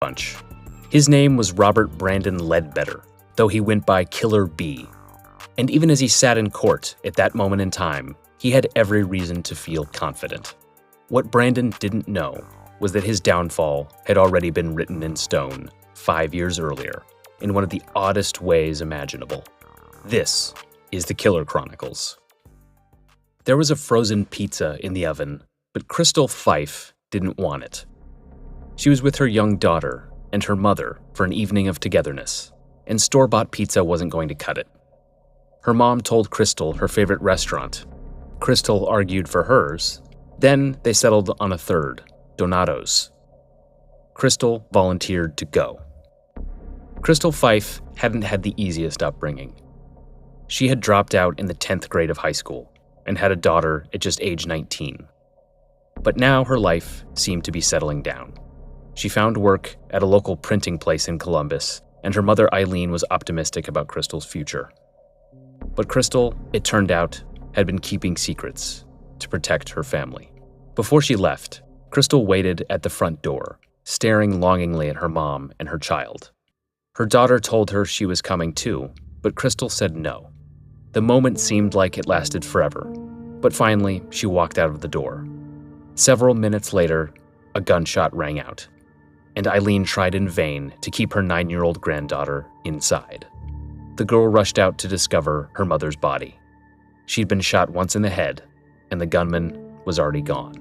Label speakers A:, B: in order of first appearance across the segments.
A: bunch. His name was Robert Brandon Ledbetter, though he went by Killer B. And even as he sat in court at that moment in time, he had every reason to feel confident. What Brandon didn't know was that his downfall had already been written in stone 5 years earlier, in one of the oddest ways imaginable. This is the Killer Chronicles. There was a frozen pizza in the oven, but Crystal Fife didn't want it. She was with her young daughter and her mother for an evening of togetherness, and store-bought pizza wasn't going to cut it. Her mom told Crystal her favorite restaurant. Crystal argued for hers. Then they settled on a third, Donato's. Crystal volunteered to go. Crystal Fife hadn't had the easiest upbringing. She had dropped out in the 10th grade of high school and had a daughter at just age 19. But now her life seemed to be settling down. She found work at a local printing place in Columbus, and her mother Eileen was optimistic about Crystal's future. But Crystal, it turned out, had been keeping secrets to protect her family. Before she left, Crystal waited at the front door, staring longingly at her mom and her child. Her daughter told her she was coming too, but Crystal said no. The moment seemed like it lasted forever, but finally she walked out of the door. Several minutes later, a gunshot rang out, and Eileen tried in vain to keep her 9-year-old granddaughter inside. The girl rushed out to discover her mother's body. She'd been shot once in the head, and the gunman was already gone.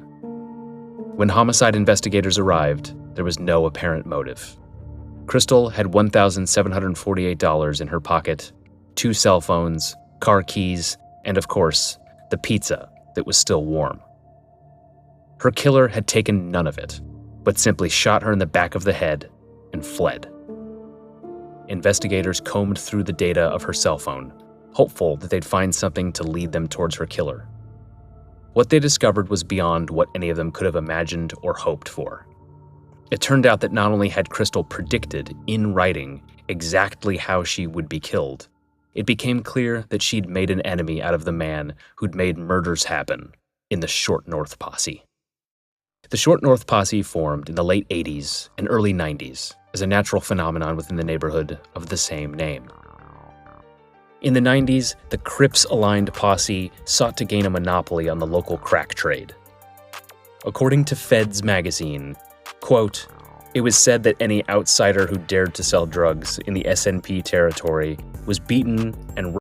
A: When homicide investigators arrived, there was no apparent motive. Crystal had $1,748 in her pocket, 2 cell phones, car keys, and of course, the pizza that was still warm. Her killer had taken none of it, but simply shot her in the back of the head and fled. Investigators combed through the data of her cell phone, hopeful that they'd find something to lead them towards her killer. What they discovered was beyond what any of them could have imagined or hoped for. It turned out that not only had Crystal predicted, in writing, exactly how she would be killed, it became clear that she'd made an enemy out of the man who'd made murders happen in the Short North Posse. The Short North Posse formed in the late 80s and early 90s as a natural phenomenon within the neighborhood of the same name. In the 90s, the Crips-aligned posse sought to gain a monopoly on the local crack trade. According to Feds magazine, quote, "It was said that any outsider who dared to sell drugs in the SNP territory was beaten and